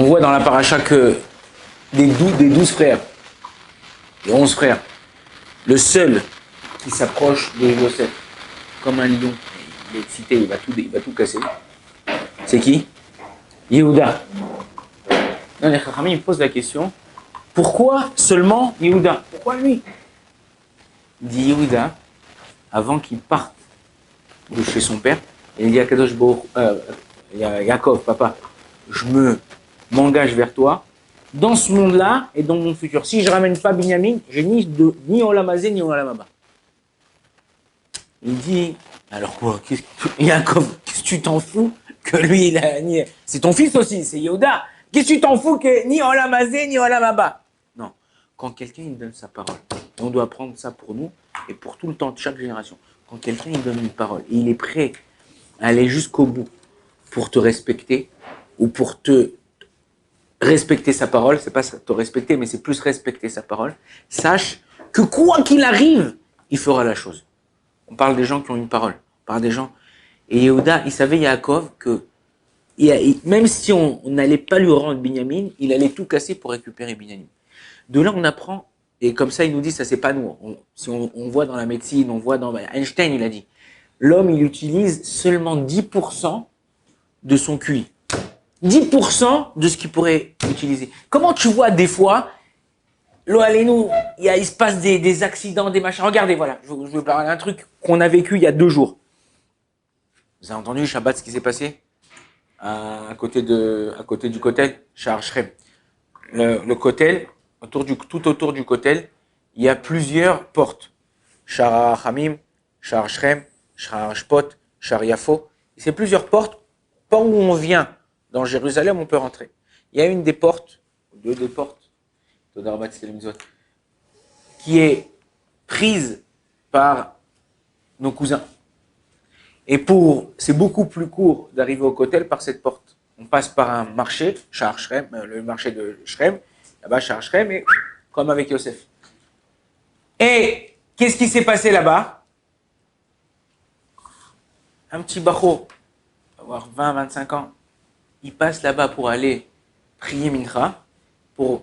voit dans la paracha que des 12 frères, des 11 frères, le seul qui s'approche de Yosef comme un lion, il est excité, il va tout casser. C'est qui? Yehuda. Non, les Chachamim, ils posent la question, pourquoi seulement Yehuda? Pourquoi lui? Il dit Yehuda, avant qu'il parte de chez son père, il dit à Kadosh Yaakov, papa, je m'engage vers toi dans ce monde-là et dans mon futur. Si je ramène pas Binyamin, j'ai ni Olam Hazé ni Olam Haba. Il dit, alors quoi, Yaakov, qu'est-ce que tu t'en fous que lui, c'est ton fils aussi, c'est Yehuda. Qu'est-ce que tu t'en fous que ni Olam Hazé ni Olam Haba? Non, quand quelqu'un il donne sa parole, on doit prendre ça pour nous et pour tout le temps de chaque génération. Quand quelqu'un il donne une parole et il est prêt à aller jusqu'au bout pour te respecter ou pour te respecter sa parole, c'est pas te respecter, mais c'est plus respecter sa parole, sache que quoi qu'il arrive, il fera la chose. On parle des gens qui ont une parole, on parle des gens. Et Yehuda, il savait Yaakov que même si on n'allait pas lui rendre Binyamin, il allait tout casser pour récupérer Binyamin. De là, on apprend, et comme ça, il nous dit, ça c'est pas nous. Si on voit dans la médecine, on voit dans Einstein, il a dit, l'homme, il utilise seulement 10% de son QI. 10% de ce qu'il pourrait utiliser. Comment tu vois des fois, il se passe des accidents, des machins. Regardez, voilà, je vais parler d'un truc qu'on a vécu il y a 2 jours. Vous avez entendu, Shabbat, ce qui s'est passé à côté du Kotel, Shahar Shrem. Le Kotel, tout autour du Kotel, il y a plusieurs portes. Shahar Hamim, Shahar Shrem, Shahar Shpot, Shahar Yafo. C'est plusieurs portes. Par où on vient dans Jérusalem, on peut rentrer. Il y a une des portes, deux des portes, qui est prise par nos cousins. Et c'est beaucoup plus court d'arriver au Kotel par cette porte. On passe par un marché, Shahar Shrem, le marché de Shrem, là-bas Shahar Shrem, et comme avec Yosef. Et qu'est-ce qui s'est passé là-bas? Un petit bacho, avoir 20-25 ans, il passe là-bas pour aller prier Mincha,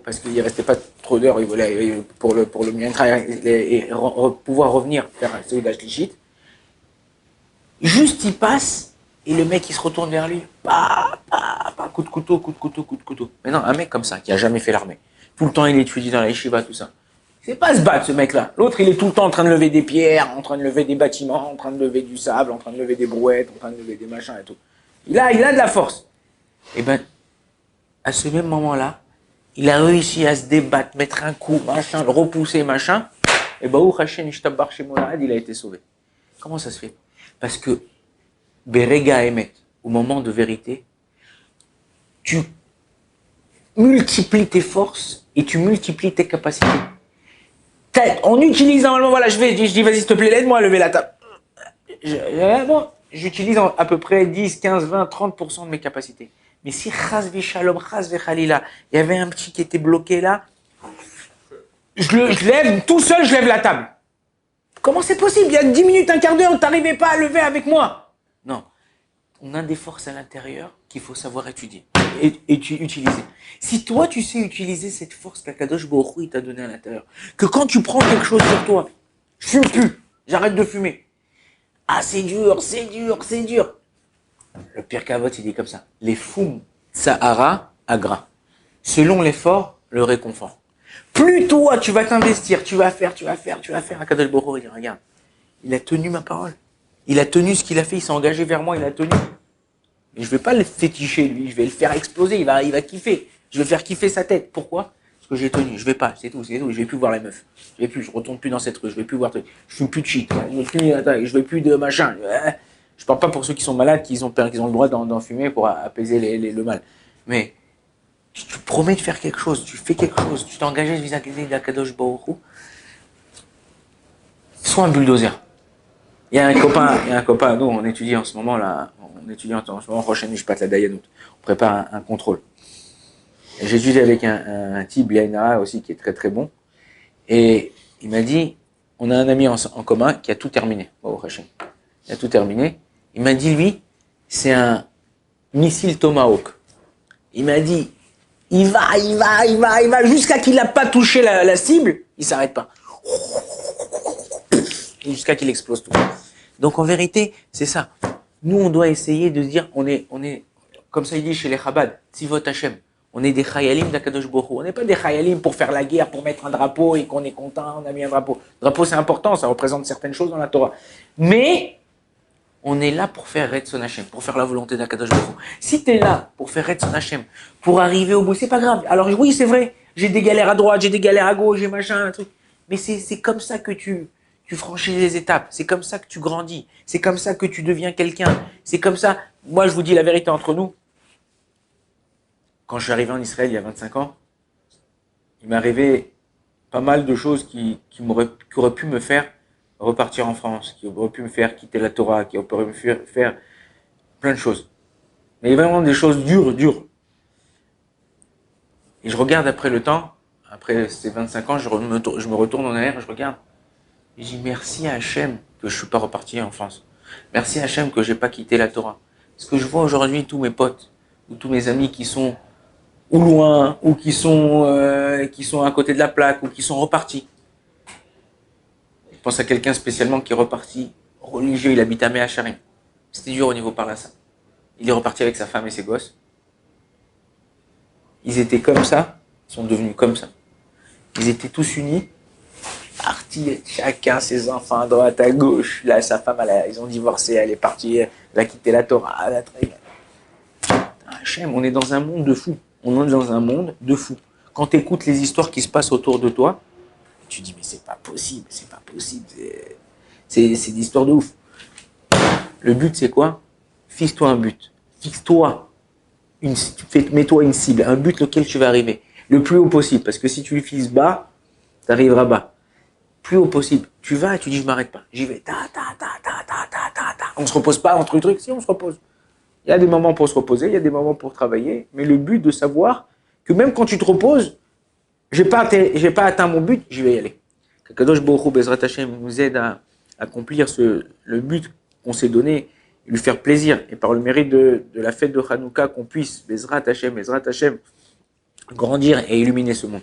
parce qu'il ne restait pas trop d'heures, il voulait pour le Mincha et pouvoir revenir faire un Seudah Shlichit. Juste il passe et le mec il se retourne vers lui, coup de couteau. Mais non, un mec comme ça qui a jamais fait l'armée, tout le temps il étudie dans la yeshiva, tout ça. C'est pas se battre ce mec-là. L'autre il est tout le temps en train de lever des pierres, en train de lever des bâtiments, en train de lever du sable, en train de lever des brouettes, en train de lever des machins et tout. Il a de la force. Et ben, à ce même moment-là, il a réussi à se débattre, mettre un coup, machin, le repousser, machin. Et ben, il a été sauvé. Comment ça se fait? Parce que, Berega Emet, au moment de vérité, tu multiplies tes forces et tu multiplies tes capacités. En utilisant, voilà, je dis, vas-y, s'il te plaît, aide-moi à lever la table. J'utilise à peu près 10, 15, 20, 30% de mes capacités. Mais si chas v'shalom, chas v'chalila, il y avait un petit qui était bloqué là, je lève, tout seul, je lève la table. Comment c'est possible? Il y a 10 minutes, un quart d'heure, tu n'arrivais pas à lever avec moi. Non. On a des forces à l'intérieur qu'il faut savoir étudier et utiliser. Si toi, tu sais utiliser cette force qu'Akadosh Baruch Hu, il t'a donnée à l'intérieur, que quand tu prends quelque chose sur toi, je fume plus, j'arrête de fumer. Ah, c'est dur. Le Pirkei Avot, il dit comme ça. Les foum Sahara agra. Selon l'effort, le réconfort. Plus toi, tu vas t'investir, tu vas faire. Akadosh Baruch Hu, il dit, regarde, il a tenu ma parole. Il a tenu ce qu'il a fait, il s'est engagé vers moi, il a tenu. Et je vais pas le féticher, lui, je vais le faire exploser, il va kiffer. Je vais faire kiffer sa tête. Pourquoi? Parce que j'ai tenu, je vais pas, c'est tout. Je vais plus voir les meufs. Je retourne plus dans cette rue, je vais plus voir, je fume plus de shit, je vais plus de machin. Je parle pas pour ceux qui sont malades, qui ont le droit d'en fumer pour apaiser le mal. Mais, tu promets de faire quelque chose, tu fais quelque chose, tu t'es engagé vis-à-vis d'Akadosh Baruch Hu. Sois un bulldozer. Il y a un copain, nous on étudie en ce moment là, prochaine Mishpat la Dayanout. On prépare un contrôle. Et j'ai étudié avec un type Yainara aussi qui est très très bon. Et il m'a dit, on a un ami en commun qui a tout terminé. Il a tout terminé. Il m'a dit, lui, c'est un missile Tomahawk. Il m'a dit, Il va, jusqu'à qu'il n'a pas touché la cible, il s'arrête pas. Et jusqu'à qu'il explose tout. Donc en vérité, c'est ça. Nous, on doit essayer de se dire, on est, comme ça il dit chez les Chabad, Tzivot Hashem. On est des Chayalim d'Akadosh Baruch Hu. On n'est pas des Chayalim pour faire la guerre, pour mettre un drapeau et qu'on est content, on a mis un drapeau. Le drapeau, c'est important, ça représente certaines choses dans la Torah. Mais on est là pour faire Retson Hashem, pour faire la volonté d'Akadosh Baruch Hu. Si tu es là pour faire Retson Hashem, pour arriver au bout, c'est pas grave. Alors oui, c'est vrai, j'ai des galères à droite, j'ai des galères à gauche, j'ai machin, un truc. Mais c'est comme ça que tu franchis les étapes. C'est comme ça que tu grandis. C'est comme ça que tu deviens quelqu'un. C'est comme ça. Moi, je vous dis la vérité entre nous. Quand je suis arrivé en Israël il y a 25 ans, il m'est arrivé pas mal de choses qui auraient pu me faire repartir en France, qui auraient pu me faire quitter la Torah, qui auraient pu me faire plein de choses. Mais il y a vraiment des choses dures. Et je regarde après le temps, après ces 25 ans, je me retourne en arrière, je regarde. Et je dis merci à Hachem que je suis pas reparti en France. Merci à Hachem que j'ai pas quitté la Torah. Parce que je vois aujourd'hui tous mes potes, ou tous mes amis qui sont ou loin, ou qui sont à côté de la plaque, ou qui sont repartis. Je pense à quelqu'un spécialement qui est reparti, religieux, il habite à Méacharim. C'était dur au niveau parlassin. Il est reparti avec sa femme et ses gosses. Ils étaient comme ça, ils sont devenus comme ça. Ils étaient tous unis, partis, chacun ses enfants à droite, à gauche. Là, sa femme, ils ont divorcé, elle est partie, elle a quitté la Torah. Hachem, on est dans un monde de fous. On est dans un monde de fous. Quand tu écoutes les histoires qui se passent autour de toi, tu dis mais c'est pas possible. C'est des histoires de ouf. Le but c'est quoi? Fixe-toi un but. Fixe-toi. Mets-toi une cible, un but auquel tu vas arriver. Le plus haut possible. Parce que si tu le fixes bas, tu arriveras bas. Plus haut possible. Tu vas et tu dis je m'arrête pas. J'y vais. On se repose pas entre les trucs. Si on se repose. Il y a des moments pour se reposer, il y a des moments pour travailler, mais le but de savoir que même quand tu te reposes, j'ai pas atteint mon but, je vais y aller. Kadosh Baruch Hu Bezrat Hashem nous aide à accomplir le but qu'on s'est donné, et lui faire plaisir, et par le mérite de la fête de Hanouka, qu'on puisse Bezrat Hashem, grandir et illuminer ce monde.